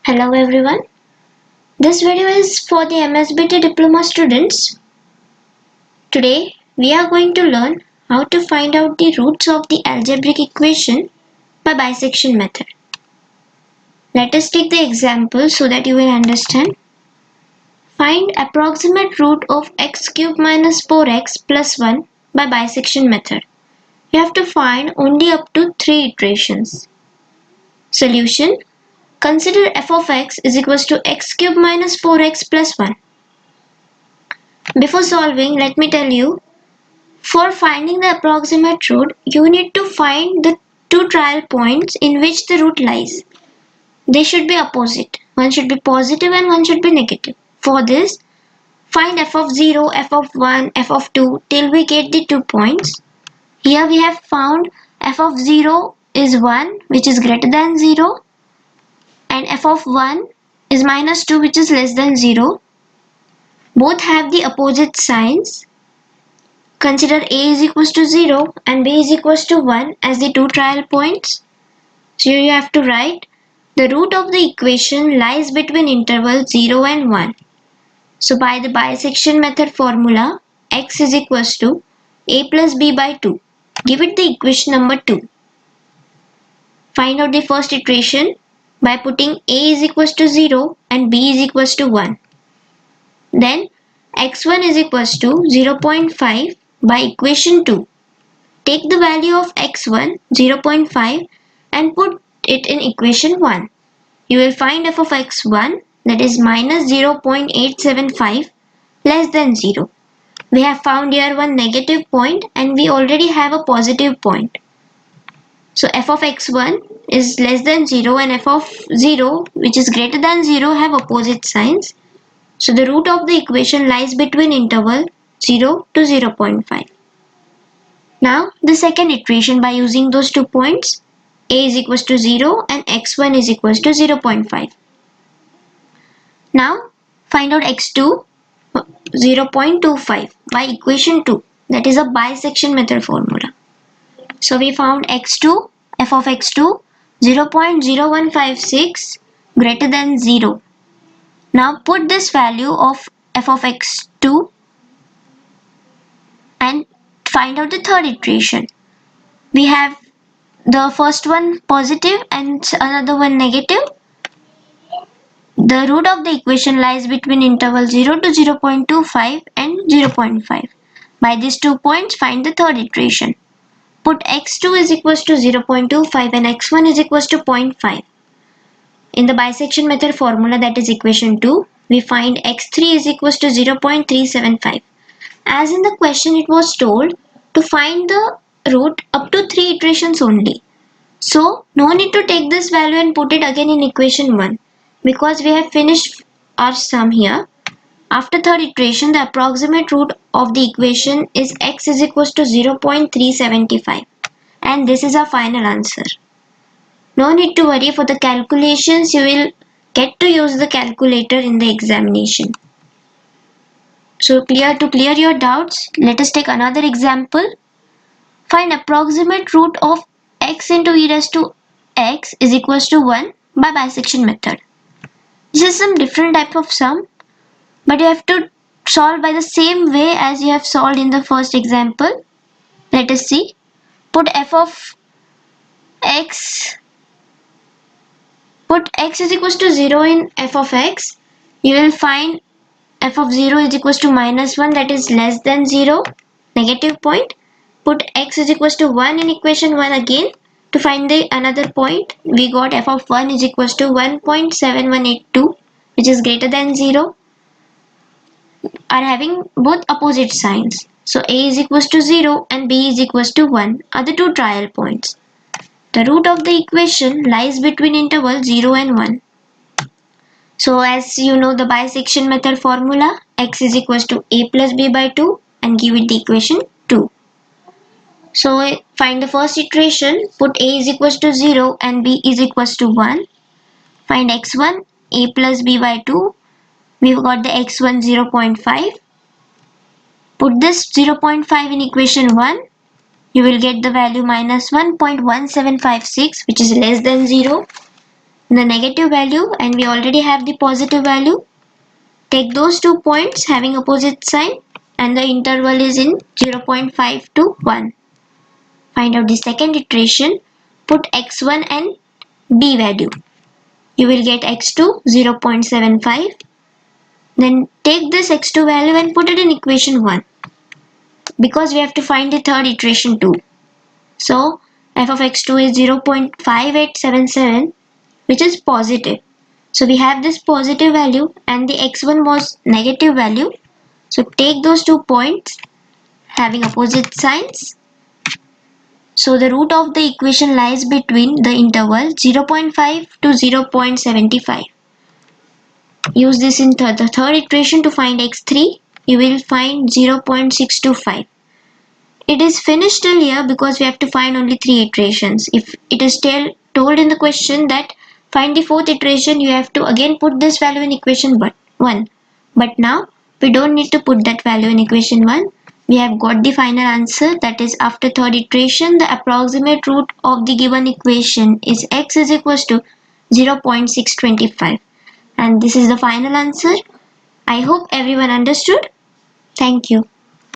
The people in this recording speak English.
Hello everyone. This video is for the MSBT diploma students. Today we are going to learn how to find out the roots of the algebraic equation by bisection method. Let us take the example so that you will understand. Find approximate root of x cubed minus 4x plus 1 by bisection method. You have to find only up to 3 iterations. Solution. Consider f of x is equals to x cubed minus 4x plus 1. Before solving, let me tell you, for finding the approximate root, you need to find the two trial points in which the root lies. They should be opposite. One should be positive and one should be negative. For this, find f of 0, f of 1, f of 2 till we get the 2 points. Here we have found f of 0 is 1 which is greater than 0. And f of 1 is minus 2 which is less than 0. Both have the opposite signs. Consider a is equals to 0 and b is equals to 1 as the two trial points. So you have to write the root of the equation lies between intervals 0 and 1. So by the bisection method formula, x is equals to a plus b by 2. Give it the equation number 2. Find out the first iteration by putting a is equals to 0 and b is equals to 1. Then x1 is equals to 0.5 by equation 2. Take the value of x1 0.5 and put it in equation 1. You will find f of x1, that is minus 0.875 less than 0. We have found here one negative point and we already have a positive point. So f of x1 is less than 0 and f of 0 which is greater than 0 have opposite signs. So the root of the equation lies between interval 0 to 0.5. Now the second iteration by using those 2 points, a is equals to 0 and x1 is equals to 0.5. Now find out x2 0.25 by equation 2, that is a bisection method formula. So we found x2, f of x2 0.0156 greater than 0. Now put this value of f of x2 and find out the third iteration. We have the first one positive and another one negative. The root of the equation lies between interval 0 to 0.25 and 0.5. By these 2 points, find the third iteration. Put x2 is equals to 0.25 and x1 is equals to 0.5. In the bisection method formula, that is equation 2, we find x3 is equals to 0.375. As in the question it was told to find the root up to 3 iterations only. So no need to take this value and put it again in equation 1 because we have finished our sum here. After third iteration, the approximate root of the equation is x is equals to 0.375 and this is our final answer. No need to worry, for the calculations you will get to use the calculator in the examination. So to clear your doubts, let us take another example. Find approximate root of x into e raised to x is equals to 1 by bisection method. This is some different type of sum, but you have to solve by the same way as you have solved in the first example. Let us see. Put f of x, put x is equals to 0 in f of x. You will find f of 0 is equals to minus 1, that is less than 0, negative point. Put x is equals to 1 in equation 1 again. To find the another point, we got f of 1 is equals to 1.7182 which is greater than 0. Are having both opposite signs. So a is equals to 0 and b is equals to 1 are the two trial points. The root of the equation lies between interval 0 and 1. So as you know the bisection method formula, x is equals to a plus b by 2 and give it the equation 2. So find the first iteration, put a is equals to 0 and b is equals to 1. Find x1, a plus b by 2. We've got the x1 0.5. Put this 0.5 in equation 1. You will get the value minus 1.1756 which is less than 0. the negative value and we already have the positive value. Take those 2 points having opposite sign and the interval is in 0.5 to 1. Find out the second iteration. Put x1 and b value. You will get x2 0.75. Then take this x2 value and put it in equation 1. Because we have to find the third iteration too. So f of x2 is 0.5877, which is positive. So we have this positive value and the x1 was negative value. So take those 2 points having opposite signs. So the root of the equation lies between the interval 0.5 to 0.75. Use this in the third iteration to find x3. You will find 0.625. It is finished till here because we have to find only 3 iterations. If it is still told in the question that find the fourth iteration, you have to again put this value in equation 1. But now we don't need to put that value in equation 1. We have got the final answer, that is after third iteration the approximate root of the given equation is x is equals to 0.625. And this is the final answer. I hope everyone understood. Thank you.